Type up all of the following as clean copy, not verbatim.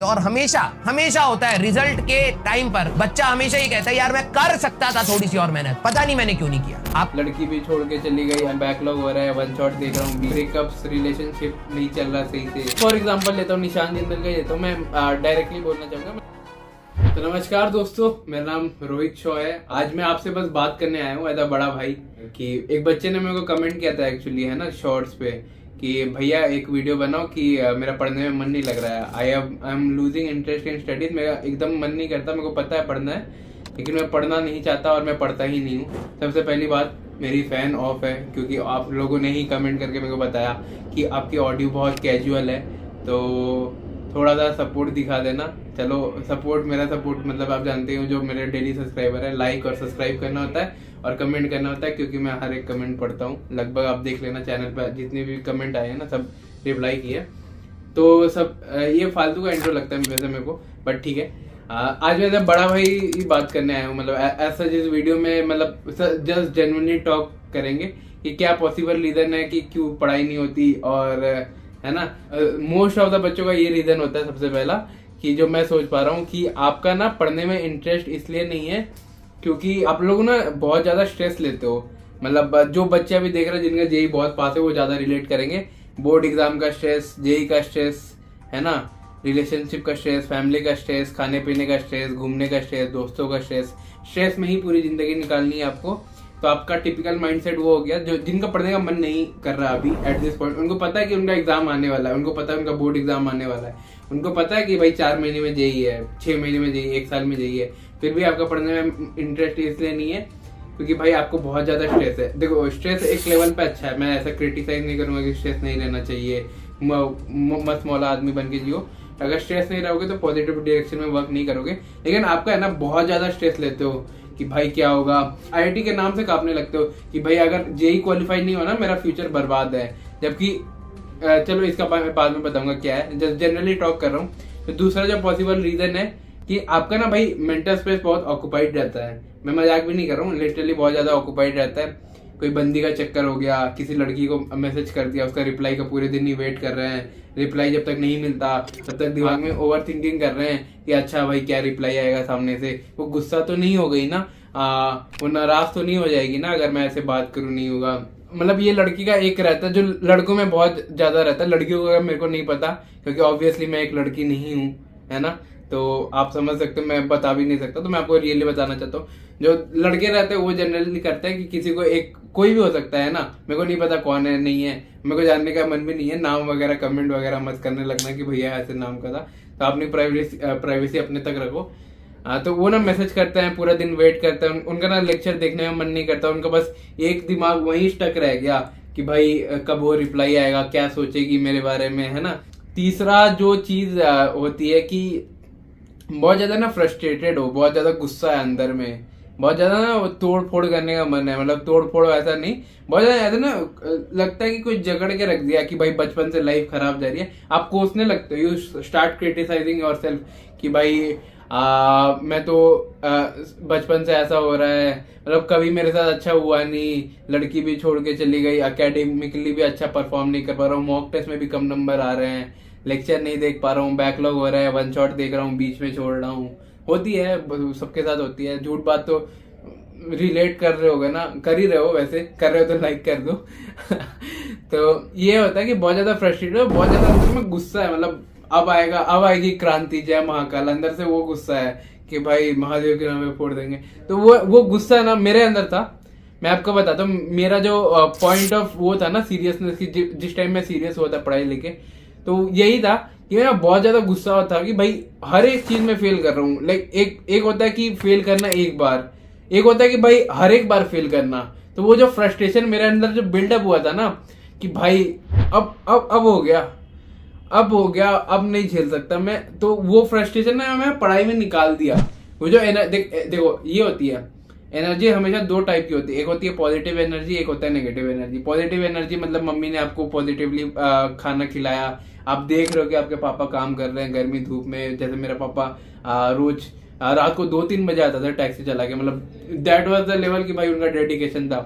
और हमेशा हमेशा होता है रिजल्ट के टाइम पर बच्चा हमेशा ही कहता है यार मैं कर सकता था थोड़ी सी और मेहनत, पता नहीं मैंने क्यों नहीं किया। आप लड़की भी छोड़ के चली गई, बैकलॉग हो रहा है, वन शॉट देख रहा हूँ, ब्रेकअप्स, रिलेशनशिप नहीं चल रहा सही से। फॉर एग्जांपल लेता हूँ निशान जिंदल का, तो मैं डायरेक्टली बोलना चाहूंगा। तो नमस्कार दोस्तों, मेरा नाम रोहित शॉ है। आज मैं आपसे बस बात करने आया हूँ एज अ बड़ा भाई कि एक बच्चे ने मेरे को कमेंट किया था एक्चुअली, है ना, शॉर्ट्स पे कि भैया एक वीडियो बनाओ कि मेरा पढ़ने में मन नहीं लग रहा है, I am losing interest in studies. मेरा एकदम मन नहीं करता, मेरे को पता है पढ़ना है लेकिन मैं पढ़ना नहीं चाहता और मैं पढ़ता ही नहीं हूँ। सबसे पहली बात, मेरी फैन ऑफ है क्योंकि आप लोगों ने ही कमेंट करके मेरे को बताया कि आपकी ऑडियो बहुत कैजुअल है, तो थोड़ा सा सपोर्ट दिखा देना। चलो सपोर्ट, मेरा सपोर्ट मतलब आप जानते हो जो मेरे डेली सब्सक्राइबर है, लाइक और सब्सक्राइब करना होता है और कमेंट करना होता है क्योंकि मैं हर एक कमेंट पढ़ता हूँ। लगभग आप देख लेना चैनल पर जितने भी कमेंट आए हैं ना, सब रिप्लाई किए। तो सब ये फालतू का इंट्रो लगता है वैसे मेरे को, बट ठीक है। आज मैं बड़ा भाई ही बात करने आया हूँ, मतलब ऐसा जिस वीडियो में मतलब जस्ट जेन्युइनली टॉक करेंगे कि क्या पॉसिबल रीजन है कि क्यों पढ़ाई नहीं होती, और है ना मोस्ट ऑफ द बच्चों का ये रीजन होता है सबसे पहला कि जो मैं सोच पा रहा हूँ कि आपका ना पढ़ने में इंटरेस्ट इसलिए नहीं है क्योंकि आप लोग ना बहुत ज्यादा स्ट्रेस लेते हो। मतलब जो बच्चे अभी देख रहे हैं जिनका जेई बहुत पास है वो ज्यादा रिलेट करेंगे। बोर्ड एग्जाम का स्ट्रेस, जेई का स्ट्रेस, है ना, रिलेशनशिप का स्ट्रेस, फैमिली का स्ट्रेस, खाने पीने का स्ट्रेस, घूमने का स्ट्रेस, दोस्तों का स्ट्रेस, स्ट्रेस में ही पूरी जिंदगी निकालनी है आपको। तो आपका टिपिकल माइंडसेट वो हो गया जो जिनका पढ़ने का मन नहीं कर रहा अभी एट दिस पॉइंट। उनको पता है कि उनका एग्जाम आने वाला है, उनको पता है उनका बोर्ड एग्जाम आने वाला है, उनको पता है कि भाई 4 महीने में जेई है, 6 महीने में जेई, 1 साल में जेई है, फिर भी आपका पढ़ने में इंटरेस्ट इसलिए नहीं है क्योंकि भाई आपको बहुत ज्यादा स्ट्रेस है। देखो स्ट्रेस एक लेवल पे अच्छा है, मैं ऐसा क्रिटिसाइज नहीं करूंगा कि स्ट्रेस नहीं लेना चाहिए, मस्त मौला आदमी बन के जियो। अगर स्ट्रेस नहीं रहोगे तो पॉजिटिव डायरेक्शन में वर्क नहीं करोगे। लेकिन आपका है ना बहुत ज्यादा स्ट्रेस लेते हो कि भाई क्या होगा, आईआईटी के नाम से कांपने लगते हो कि भाई अगर जेई क्वालिफाई नहीं होना मेरा फ्यूचर बर्बाद है। जबकि चलो इसका मैं बाद में बताऊंगा क्या है, जस्ट जनरली टॉक कर रहा हूँ। तो दूसरा जो पॉसिबल रीजन है कि आपका ना भाई मेंटल स्पेस बहुत ऑक्यूपाइड रहता है। मैं मजाक भी नहीं कर रहा हूँ, लिटरली बहुत ज्यादा ऑक्यूपाइड रहता है। कोई बंदी का चक्कर हो गया, किसी लड़की को मैसेज कर दिया, उसका रिप्लाई का पूरे दिन ही वेट कर रहे हैं, रिप्लाई जब तक नहीं मिलता तब तक दिमाग में ओवर थिंकिंग कर रहे हैं कि अच्छा भाई क्या रिप्लाई आएगा सामने से। वो गुस्सा तो नहीं हो गई ना, वो नाराज तो नहीं हो जाएगी ना अगर मैं ऐसे बात करूँ, नहीं होगा। मतलब ये लड़की का एक रहता है जो लड़कों में बहुत ज्यादा रहता है, लड़कियों को मेरे को नहीं पता क्योंकि ऑब्वियसली मैं एक लड़की नहीं हूँ, है ना, तो आप समझ सकते हो, मैं बता भी नहीं सकता। तो मैं आपको रियली बताना चाहता हूँ, जो लड़के रहते हैं वो जनरली करते हैं कि किसी को एक कोई भी हो सकता है ना, मेरे को नहीं पता कौन है, नहीं है, मेरे को जानने का मन भी नहीं है, नाम वगैरह कमेंट वगैरह मत करने लगना कि भैया ऐसे नाम का था, तो अपनी प्राइवेसी अपने तक रखो। तो वो ना मैसेज करते हैं, पूरा दिन वेट करते हैं, उनका ना लेक्चर देखने में मन नहीं करता, उनका बस एक दिमाग वहीं स्टक रह गया कि भाई कब वो रिप्लाई आएगा, क्या सोचेगी मेरे बारे में, है ना। तीसरा जो चीज होती है कि बहुत ज्यादा ना फ्रस्ट्रेटेड हो, बहुत ज्यादा गुस्सा है अंदर में, बहुत ज्यादा ना तोड़ फोड़ करने का मन है। मतलब तोड़ फोड़ ऐसा नहीं, बहुत ज्यादा ऐसा ना लगता है कि कोई जकड़ के रख दिया कि भाई बचपन से लाइफ खराब जा रही है, आप कोसने लगते हो, यू स्टार्ट क्रिटिसाइजिंग योरसेल्फ कि भाई मैं तो बचपन से ऐसा हो रहा है, मतलब कभी मेरे साथ अच्छा हुआ नहीं, लड़की भी छोड़ के चली गई, एकेडमिकली भी अच्छा परफॉर्म नहीं कर पा रहा हूँ, मॉक टेस्ट में भी कम नंबर आ रहे हैं, लेक्चर नहीं देख पा रहा हूँ, बैकलॉग हो रहा है, वन शॉट देख रहा हूँ, बीच में छोड़ रहा हूँ। होती है, सबके साथ होती है, झूठ बात तो रिलेट कर रहे होगे ना, कर ही रहे हो, वैसे कर रहे हो तो लाइक कर दो। तो ये होता है कि बहुत ज्यादा फ्रस्ट्रेटेड हो, बहुत ज्यादा अंदर में गुस्सा है, मतलब अब आएगी क्रांति, जय महाकाल, अंदर से वो गुस्सा है कि भाई महादेव के नाम पे फोड़ देंगे। तो वो गुस्सा ना मेरे अंदर था। मैं आपको बताता हूँ, मेरा जो पॉइंट ऑफ वो था ना सीरियसनेस की, जिस टाइम मैं सीरियस हुआ था पढ़ाई लेके, तो यही था कि मेरा बहुत ज्यादा गुस्सा था कि भाई हर एक चीज में फेल कर रहा हूँ। लाइक एक होता है कि फेल करना एक बार, एक होता है कि भाई हर एक बार फेल करना। तो वो जो फ्रस्ट्रेशन मेरे अंदर जो बिल्डअप हुआ था ना कि भाई अब हो गया, अब नहीं झेल सकता मैं, तो वो फ्रस्ट्रेशन ना मैं पढ़ाई में निकाल दिया। वो जो देखो ये होती है एनर्जी, हमेशा 2 टाइप की होती है, एक होती है पॉजिटिव एनर्जी, एक होता है नेगेटिव एनर्जी। पॉजिटिव एनर्जी मतलब मम्मी ने आपको पॉजिटिवली खाना खिलाया, आप देख रहे हो कि आपके पापा काम कर रहे हैं गर्मी धूप में, जैसे मेरा पापा रोज रात को 2-3 बजे आता था टैक्सी चला के, मतलब दैट वाज द लेवल कि भाई उनका डेडिकेशन था।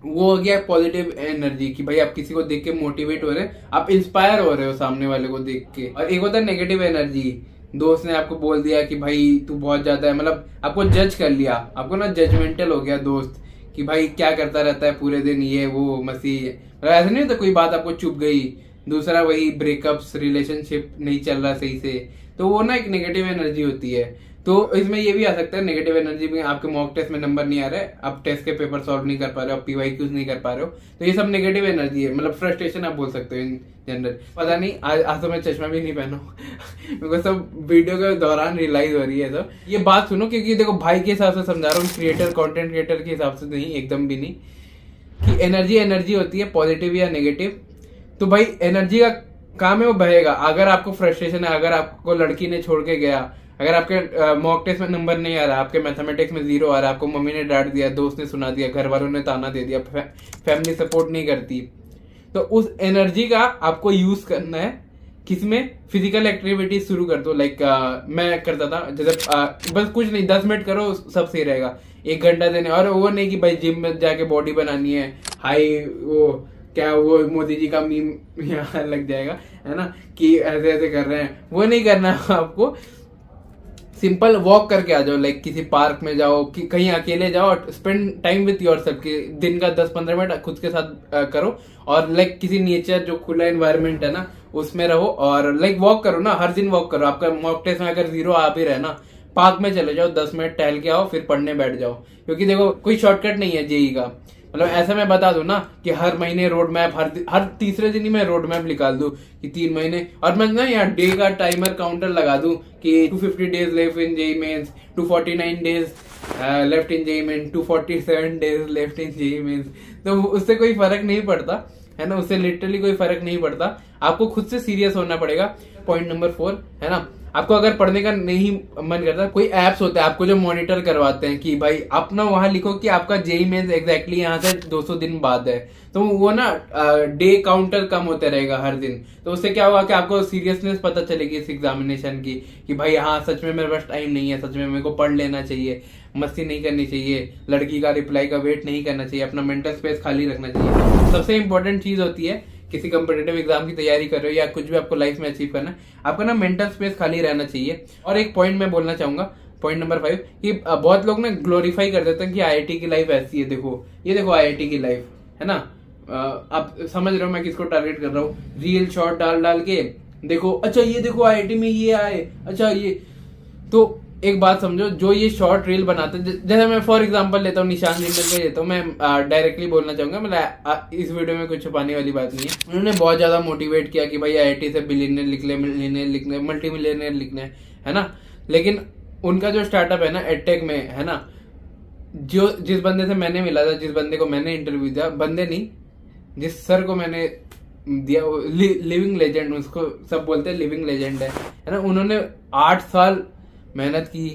वो हो गया पॉजिटिव एनर्जी कि भाई आप किसी को देख के मोटिवेट हो रहे हैं, आप इंस्पायर हो रहे हो सामने वाले को देख के। और एक होता है नेगेटिव एनर्जी, दोस्त ने आपको बोल दिया कि भाई तू बहुत ज्यादा है, मतलब आपको जज कर लिया, आपको ना जजमेंटल हो गया दोस्त कि भाई क्या करता रहता है पूरे दिन, ये वो मसीह। मतलब ऐसा नहीं होता कोई बात आपको चुप गई। दूसरा वही ब्रेकअप्स, रिलेशनशिप नहीं चल रहा सही से, तो वो ना एक नेगेटिव एनर्जी होती है। तो इसमें ये भी आ सकता है नेगेटिव एनर्जी में आपके मॉक टेस्ट में नंबर नहीं आ रहे, आप टेस्ट के पेपर सॉल्व नहीं कर पा रहे हो, आप PYQs नहीं कर पा रहे हो, तो ये सब नेगेटिव एनर्जी है, मतलब फ्रस्ट्रेशन आप बोल सकते हो इन जनरल। पता नहीं आज तो मैं चश्मा भी नहीं पहना मेरे को सब वीडियो के दौरान रियलाइज हो रही है सब। ये बात सुनो, क्योंकि देखो भाई के हिसाब से समझा रहा हूँ, क्रिएटर कंटेंट क्रिएटर के हिसाब से नहीं, एकदम भी नहीं, कि एनर्जी होती है पॉजिटिव या नेगेटिव। तो भाई एनर्जी का काम है वो बहेगा। अगर आपको फ्रस्ट्रेशन है, अगर आपको लड़की ने छोड़ के गया, अगर आपके मॉक टेस्ट में नंबर नहीं आ रहा, आपके मैथमेटिक्स में 0 आ रहा, आपको मम्मी ने डांट दिया, दोस्त ने सुना दिया, घर वालों ने ताना दे दिया, फैमिली सपोर्ट नहीं करती, तो उस एनर्जी का आपको यूज करना है किसमें, फिजिकल एक्टिविटी शुरू कर दो। लाइक मैं करता था, जैसे बस कुछ नहीं 10 मिनट करो सब सही रहेगा, 1 घंटा देने। और वो नहीं कि भाई जिम में जाके बॉडी बनानी है, हाई वो क्या वो मोदी जी का मीम यहाँ लग जाएगा है ना, कि ऐसे ऐसे कर रहे हैं, वो नहीं करना आपको। सिंपल वॉक करके आ जाओ, लाइक किसी पार्क में जाओ, कि कहीं अकेले जाओ, स्पेंड टाइम विथ योरसेल्फ, कि दिन का 10-15 मिनट खुद के साथ करो। और लाइक किसी नेचर जो खुला एनवायरनमेंट है ना उसमें रहो, और लाइक वॉक करो ना, हर दिन वॉक करो। आपका मॉक टेस्ट में अगर 0 आ भी रहे ना, पार्क में चले जाओ, 10 मिनट टहल के आओ, फिर पढ़ने बैठ जाओ। क्योंकि देखो कोई शॉर्टकट नहीं है जेई का, मतलब ऐसा मैं बता दूं ना कि हर महीने रोड मैप, हर तीसरे दिन ही मैं रोड मैप निकाल दूं कि 3 महीने, और मैं ना यहाँ डे का टाइमर काउंटर लगा दूं कि 250 days left in JEE mains, 249 days left in JEE mains, 247 days left in JEE mains. तो उससे कोई फर्क नहीं पड़ता है ना, उससे लिटरली कोई फर्क नहीं पड़ता। आपको खुद से सीरियस होना पड़ेगा। पॉइंट नंबर 4 है ना, आपको अगर पढ़ने का नहीं मन करता, कोई एप्स होते हैं आपको जो मॉनिटर करवाते हैं कि भाई आप ना वहां लिखो कि आपका जेई मेंस एग्जैक्टली यहाँ से 200 दिन बाद है, तो वो ना डे काउंटर कम होते रहेगा हर दिन। तो उससे क्या होगा कि आपको सीरियसनेस पता चलेगी इस एग्जामिनेशन की, कि भाई हाँ सच में मेरे पास टाइम नहीं है, सच में मेरे को पढ़ लेना चाहिए, मस्ती नहीं करनी चाहिए, लड़की का रिप्लाई का वेट नहीं करना चाहिए, अपना मेंटल स्पेस खाली रखना चाहिए। सबसे इंपॉर्टेंट चीज होती है किसी कॉम्पिटिटिव एग्जाम की तैयारी कर रहे हो या कुछ भी आपको लाइफ में अचीव करना है, आपका ना मेंटल स्पेस खाली रहना चाहिए। और एक पॉइंट मैं बोलना चाहूंगा, पॉइंट नंबर 5, कि बहुत लोग ना ग्लोरीफाई कर देते हैं कि IIT की लाइफ ऐसी है, देखो ये देखो IIT की लाइफ है ना। आप समझ रहे हो मैं किसको टारगेट कर रहा हूँ, रील शॉर्ट डाल के देखो, अच्छा ये देखो IIT में ये आए, अच्छा ये। तो एक बात समझो, जो ये शॉर्ट रील बनाते हैं, जैसे मैं फॉर एग्जांपल लेता हूँ निशान जिंदल का लेता हूँ, मैं डायरेक्टली बोलना चाहूंगा, मतलब इस वीडियो में कुछ छुपाने वाली बात नहीं है। उन्होंने बहुत ज्यादा मोटिवेट किया कि भाई IIT से बिलियनियर लिखने, मिलियनियर लिखने, मल्टी मिलियनियर लिखने है ना। लेकिन उनका जो स्टार्टअप है ना एडटेक में है ना, जो जिस बंदे से मैंने मिला था, जिस बंदे को मैंने इंटरव्यू दिया, बंदे नहीं जिस सर को मैंने दिया, लिविंग लेजेंड, उसको सब बोलते हैं लिविंग लेजेंड है ना। उन्होंने 8 साल मेहनत की,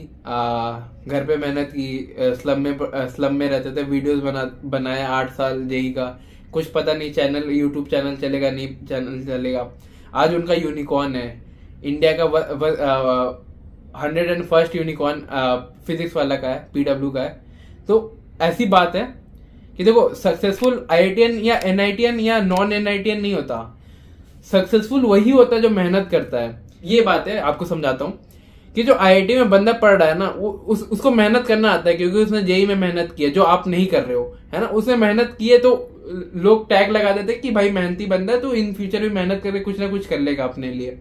घर पे मेहनत की, स्लम में रहते थे, वीडियोस बनाए 8 साल जेई का, कुछ पता नहीं चैनल, यूट्यूब चैनल चलेगा नहीं चैनल चलेगा। आज उनका यूनिकॉर्न है, इंडिया का 101st यूनिकॉर्न फिजिक्स वाला का है, PW का है। तो ऐसी बात है कि देखो सक्सेसफुल IITian या NITian या नॉन NITian नहीं होता, सक्सेसफुल वही होता है जो मेहनत करता है। ये बात है, आपको समझाता हूँ कि जो IIT में बंदा पढ़ रहा है ना, उसको मेहनत करना आता है, क्योंकि उसने जेई में मेहनत की है, जो आप नहीं कर रहे हो है ना। उसने मेहनत की है तो लोग टैग लगा देते कि भाई मेहनती बंदा है, तो इन फ्यूचर में मेहनत करके कुछ ना कुछ कर लेगा अपने लिए।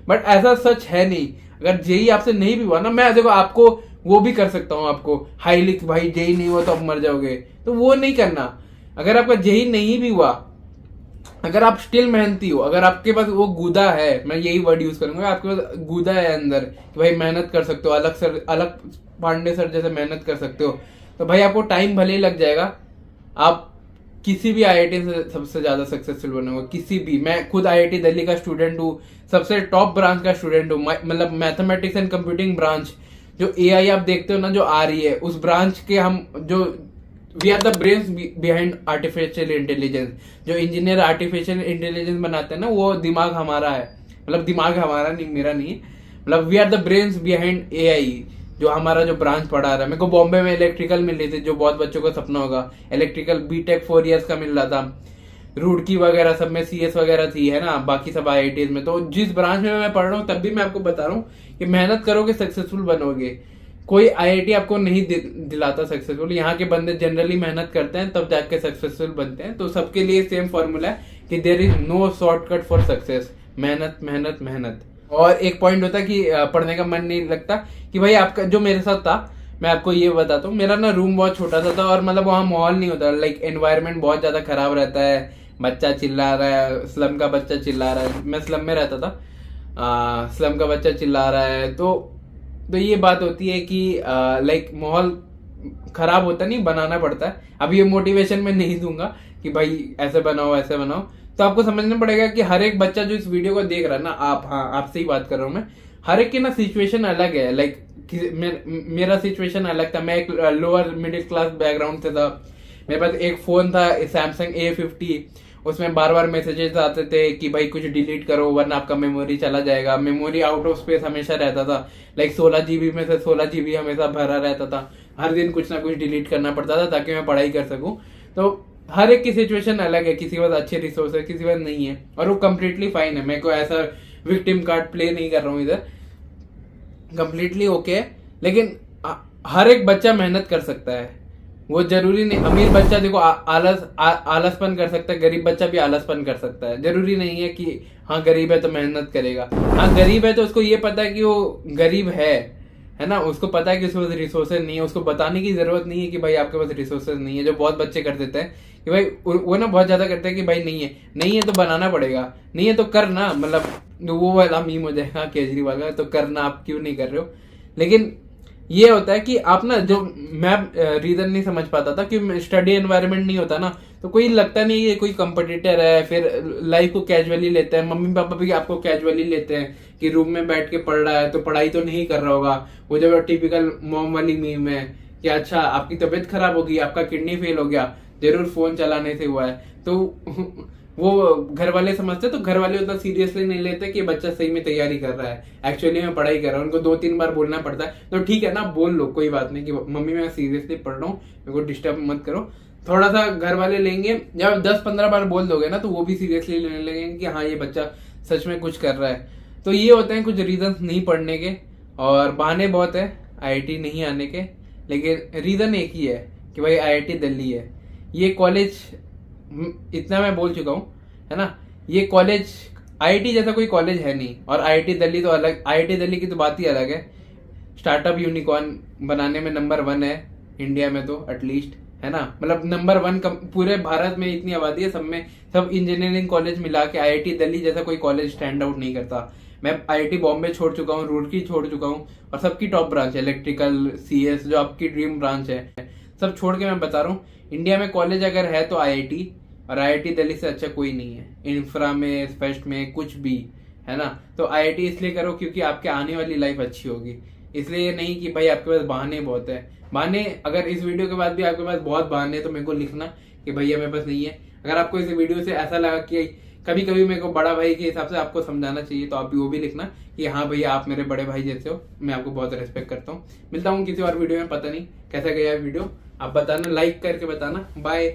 बट ऐसा सच है नहीं। अगर जेई आपसे नहीं भी हुआ ना, मैं देखो आपको वो भी कर सकता हूँ, आपको हाई लिख, भाई जेई नहीं हुआ तो आप मर जाओगे, तो वो नहीं करना। अगर आपका जेई नहीं भी हुआ, अगर आप स्टिल मेहनती हो, अगर आपके पास वो गुदा है, मैं यही वर्ड यूज करूंगा, आपके पास गुदा है अंदर कि भाई मेहनत कर सकते हो, अलग पांडे सर जैसे मेहनत कर सकते हो, तो भाई आपको टाइम भले ही लग जाएगा, आप किसी भी IIT से सबसे ज्यादा सक्सेसफुल बनोगे, किसी भी। मैं खुद IIT दिल्ली का स्टूडेंट हूँ, सबसे टॉप ब्रांच का स्टूडेंट हूँ, मतलब मैथमेटिक्स एंड कंप्यूटिंग ब्रांच, जो AI आप देखते हो ना जो आ रही है, उस ब्रांच के हम जो we are the brains behind artificial intelligence. जो इंजीनियर आर्टिफिशियल इंटेलिजेंस बनाते हैं ना, वो दिमाग हमारा है, मतलब दिमाग हमारा नहीं, मेरा नहीं है, मतलब we are the brains behind AI। जो हमारा जो ब्रांच पढ़ा रहा है। मेरे को बॉम्बे में इलेक्ट्रिकल मिल रही थी, जो बहुत बच्चों का सपना होगा, इलेक्ट्रिकल बीटेक 4 इयर्स का मिल रहा था। रुड़की वगैरह सब में CS वगैरह थी, है ना, बाकी सब IITs में। तो जिस ब्रांच में मैं पढ़ रहा हूँ तब भी मैं आपको बता रहा हूँ कि मेहनत करोगे सक्सेसफुल बनोगे। कोई IIT आपको नहीं दिलाता सक्सेसफुल। यहाँ के बंदे जनरली मेहनत करते हैं तब जाके सक्सेसफुल बनते हैं। तो सबके लिए सेम फॉर्मूला है कि there is no shortcut for success, मेहनत मेहनत मेहनत। और एक पॉइंट होता है कि पढ़ने का मन नहीं लगता, कि भाई आपका जो मेरे साथ था, मैं आपको ये बताता हूँ, मेरा ना रूम बहुत छोटा सा था और मतलब वहाँ माहौल नहीं होता, लाइक एनवायरनमेंट बहुत ज्यादा खराब रहता है, बच्चा चिल्ला रहा है, स्लम का बच्चा चिल्ला रहा है। मैं स्लम में रहता था, स्लम का बच्चा चिल्ला रहा है। तो ये बात होती है कि लाइक माहौल खराब होता नहीं, बनाना पड़ता है। अब ये मोटिवेशन मैं नहीं दूंगा कि भाई ऐसे बनाओ ऐसे बनाओ। तो आपको समझना पड़ेगा कि हर एक बच्चा जो इस वीडियो को देख रहा है ना, आपसे ही बात कर रहा हूं मैं, हर एक की ना सिचुएशन अलग है। लाइक मेरा सिचुएशन अलग था, मैं एक लोअर मिडिल क्लास बैकग्राउंड से था। मेरे पास एक फोन था सैमसंग A50, उसमें बार बार मैसेजेस आते थे कि भाई कुछ डिलीट करो वरना आपका मेमोरी चला जाएगा। मेमोरी आउट ऑफ स्पेस हमेशा रहता था, लाइक 16 GB में से 16 GB हमेशा भरा रहता था। हर दिन कुछ ना कुछ डिलीट करना पड़ता था ताकि मैं पढ़ाई कर सकूं। तो हर एक की सिचुएशन अलग है, किसी के पास अच्छे रिसोर्स है, किसी के पास नहीं है, और वो कम्प्लीटली फाइन है। मैं कोई ऐसा विक्टिम कार्ड प्ले नहीं कर रहा हूँ इधर, कम्प्लीटली ओके है। लेकिन हर एक बच्चा मेहनत कर सकता है, वो जरूरी नहीं। अमीर बच्चा देखो आलसपन कर सकता है, गरीब बच्चा भी आलसपन कर सकता है। जरूरी नहीं है कि हाँ गरीब है तो मेहनत करेगा। हाँ गरीब है तो उसको ये पता है कि वो गरीब है ना, उसको पता है कि उसके पास रिसोर्सेज नहीं है। उसको बताने की जरूरत नहीं है कि भाई आपके पास रिसोर्सेज नहीं है, जो बहुत बच्चे कर देते हैं कि भाई वो ना बहुत ज्यादा करते हैं कि भाई नहीं है तो बनाना पड़ेगा, नहीं है तो करना, मतलब वो वाला मीम हो जाएगा केजरीवाल का, तो करना, आप क्यों नहीं कर रहे हो। लेकिन ये होता है कि आप ना, जो मैं रीजन नहीं समझ पाता था कि स्टडी एनवायरनमेंट नहीं होता ना, तो कोई लगता नहीं है कोई कंपटीटर है, फिर लाइफ को कैजुअली लेते हैं। मम्मी पापा भी आपको कैजुअली लेते हैं कि रूम में बैठ के पढ़ रहा है तो पढ़ाई तो नहीं कर रहा होगा। वो जो टिपिकल मॉम वाली मीम है कि अच्छा आपकी तबीयत खराब होगी, आपका किडनी फेल हो गया, जरूर फोन चलाने से हुआ है। तो वो घर वाले समझते, तो घर वाले उतना सीरियसली नहीं लेते कि बच्चा सही में तैयारी कर रहा है, एक्चुअली में पढ़ाई कर रहा है। उनको 2-3 बार बोलना पड़ता है, तो ठीक है ना, बोल लो, कोई बात नहीं कि मम्मी मैं सीरियसली पढ़ रहा हूँ, मेरे को डिस्टर्ब मत करो। थोड़ा सा घर वाले लेंगे, जब 10-15 बार बोल दोगे ना तो वो भी सीरियसली लेने लगेंगे कि हाँ ये बच्चा सच में कुछ कर रहा है। तो ये होते हैं कुछ रीजन नहीं पढ़ने के, और बहाने बहुत है IIT नहीं आने के, लेकिन रीजन एक ही है कि भाई IIT दिल्ली है। ये कॉलेज, इतना मैं बोल चुका हूँ, है ना, ये कॉलेज IIT जैसा कोई कॉलेज है नहीं। और IIT दिल्ली तो अलग, IIT दिल्ली की तो बात ही अलग है। स्टार्टअप यूनिकॉर्न बनाने में नंबर 1 है इंडिया में, तो एटलीस्ट, है ना, मतलब नंबर 1 पूरे भारत में इतनी आबादी है, सब में सब इंजीनियरिंग कॉलेज मिला के IIT दिल्ली जैसा कोई कॉलेज स्टैंड आउट नहीं करता। मैं IIT बॉम्बे छोड़ चुका हूँ, रुड़की छोड़ चुका हूँ, और सबकी टॉप ब्रांच है इलेक्ट्रिकल, CS जो आपकी ड्रीम ब्रांच है, सब छोड़ के मैं बता रहा हूँ इंडिया में कॉलेज अगर है तो IIT, और IIT दिल्ली से अच्छा कोई नहीं है इंफ्रा में, स्पेस्ट में, कुछ भी, है ना। तो IIT इसलिए करो क्योंकि आपके आने वाली लाइफ अच्छी होगी, इसलिए नहीं कि भाई आपके पास बहाने बहुत है। बहाने, अगर इस वीडियो के बाद भी आपके पास बहुत बहाने हैं तो मेरे को लिखना कि भैया मेरे पास नहीं है। अगर आपको इस वीडियो से ऐसा लगा कि कभी कभी मेरे को बड़ा भाई के हिसाब से आपको समझाना चाहिए, तो आप भी वो भी लिखना कि हाँ भैया आप मेरे बड़े भाई जैसे हो, मैं आपको बहुत रेस्पेक्ट करता हूँ। मिलता हूँ किसी और वीडियो में, पता नहीं कैसा गया वीडियो, आप बताना, लाइक करके बताना। बाय।